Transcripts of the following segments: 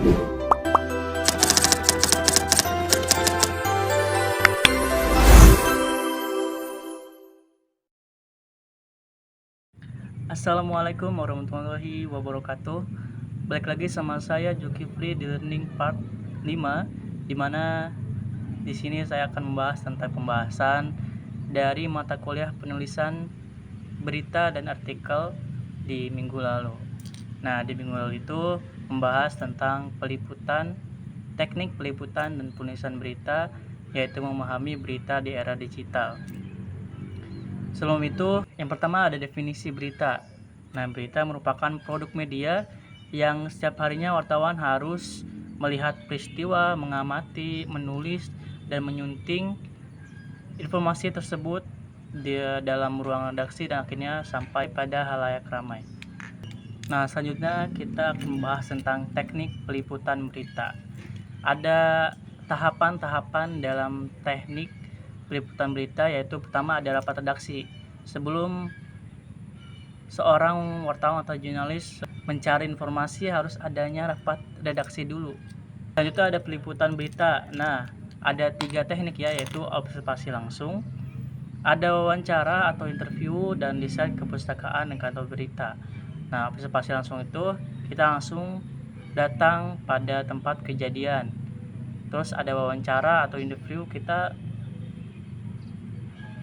Assalamualaikum warahmatullahi wabarakatuh. Balik lagi sama saya Zulkifli di Learning Part 5, di mana di sini saya akan membahas tentang pembahasan dari mata kuliah penulisan berita dan artikel di minggu lalu. Nah, di minggu lalu itu membahas tentang peliputan, teknik peliputan dan penulisan berita, yaitu memahami berita di era digital. Sebelum itu, yang pertama ada definisi berita. Nah, berita merupakan produk media yang setiap harinya wartawan harus melihat peristiwa, mengamati, menulis, dan menyunting informasi tersebut di dalam ruang redaksi dan akhirnya sampai pada halayak ramai. Nah, selanjutnya kita akan membahas tentang teknik peliputan berita. Ada tahapan-tahapan dalam teknik peliputan berita, yaitu pertama ada rapat redaksi. Sebelum seorang wartawan atau jurnalis mencari informasi harus adanya rapat redaksi dulu. Selanjutnya ada peliputan berita. Nah, ada 3 teknik ya, yaitu observasi langsung, ada wawancara atau interview, dan riset kepustakaan dan kantor berita. Nah, observasi langsung itu kita langsung datang pada tempat kejadian. Terus ada wawancara atau interview, kita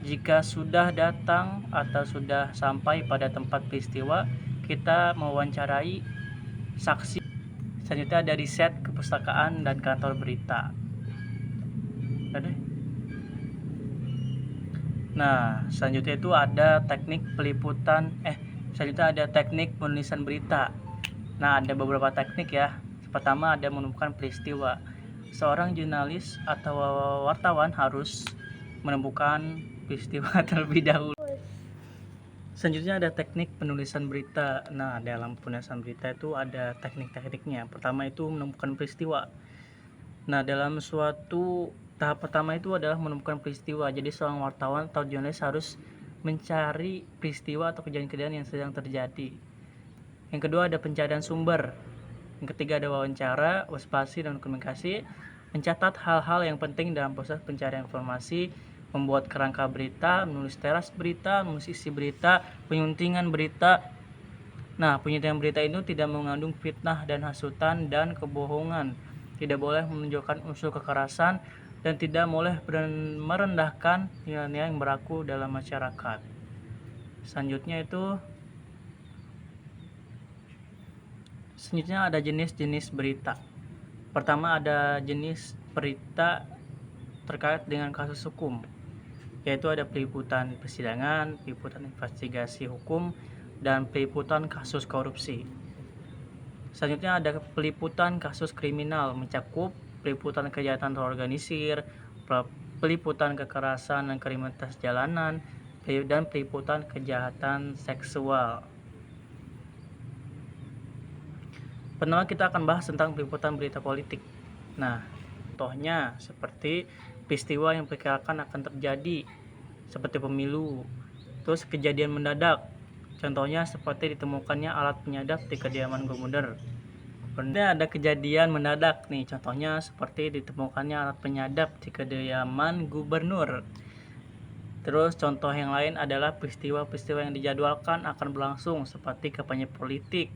jika sudah datang atau sudah sampai pada tempat peristiwa, kita mewawancarai saksi. Selanjutnya ada riset kepustakaan dan kantor berita. Nah, selanjutnya itu ada teknik peliputan selanjutnya ada teknik penulisan berita. Nah, ada beberapa teknik ya. Pertama ada menemukan peristiwa. Seorang jurnalis atau wartawan harus menemukan peristiwa terlebih dahulu. Selanjutnya ada teknik penulisan berita. Nah, dalam penulisan berita itu ada teknik-tekniknya. Pertama itu menemukan peristiwa. Nah, dalam suatu tahap pertama itu adalah menemukan peristiwa. Jadi seorang wartawan atau jurnalis harus mencari peristiwa atau kejadian-kejadian yang sedang terjadi. Yang kedua ada pencarian sumber. Yang ketiga ada wawancara, observasi, dan komunikasi. Mencatat hal-hal yang penting dalam proses pencarian informasi, membuat kerangka berita, menulis teras berita, menulis isi berita, penyuntingan berita. Nah, penyuntingan berita itu tidak mengandung fitnah dan hasutan dan kebohongan, tidak boleh menunjukkan unsur kekerasan, dan tidak boleh merendahkan nilai-nilai yang berlaku dalam masyarakat. Selanjutnya ada jenis-jenis berita. Pertama ada jenis berita terkait dengan kasus hukum, yaitu ada peliputan persidangan, peliputan investigasi hukum, dan peliputan kasus korupsi. Selanjutnya ada peliputan kasus kriminal, mencakup peliputan kejahatan terorganisir, peliputan kekerasan dan kriminalitas jalanan, dan peliputan kejahatan seksual. Pertama kita akan bahas tentang peliputan berita politik. Nah, contohnya seperti peristiwa yang diperkirakan akan terjadi, seperti pemilu. Terus kejadian mendadak, contohnya seperti ditemukannya alat penyadap di kediaman gubernur. Kemudian ada kejadian mendadak nih, contohnya seperti ditemukannya alat penyadap di kediaman gubernur. Terus contoh yang lain adalah peristiwa-peristiwa yang dijadwalkan akan berlangsung, seperti kampanye politik.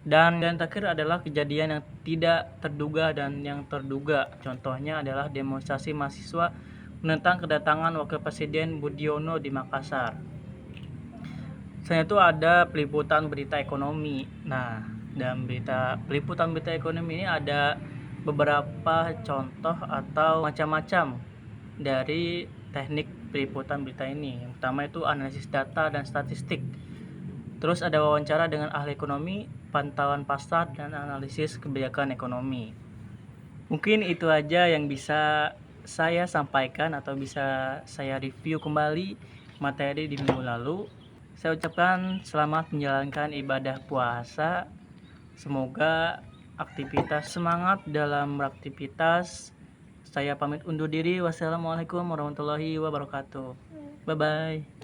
Dan yang terakhir adalah kejadian yang tidak terduga dan yang terduga. Contohnya adalah demonstrasi mahasiswa menentang kedatangan Wakil Presiden Budiono di Makassar. Selanjutnya itu ada peliputan berita ekonomi. Nah, dalam peliputan berita ekonomi ini ada beberapa contoh atau macam-macam dari teknik peliputan berita ini. Yang pertama itu analisis data dan statistik. Terus ada wawancara dengan ahli ekonomi, pantauan pasar, dan analisis kebijakan ekonomi. Mungkin itu aja yang bisa saya sampaikan atau bisa saya review kembali materi di minggu lalu. Saya ucapkan selamat menjalankan ibadah puasa. Semoga semangat dalam beraktivitas. Saya pamit undur diri. Wassalamualaikum warahmatullahi wabarakatuh. Bye-bye.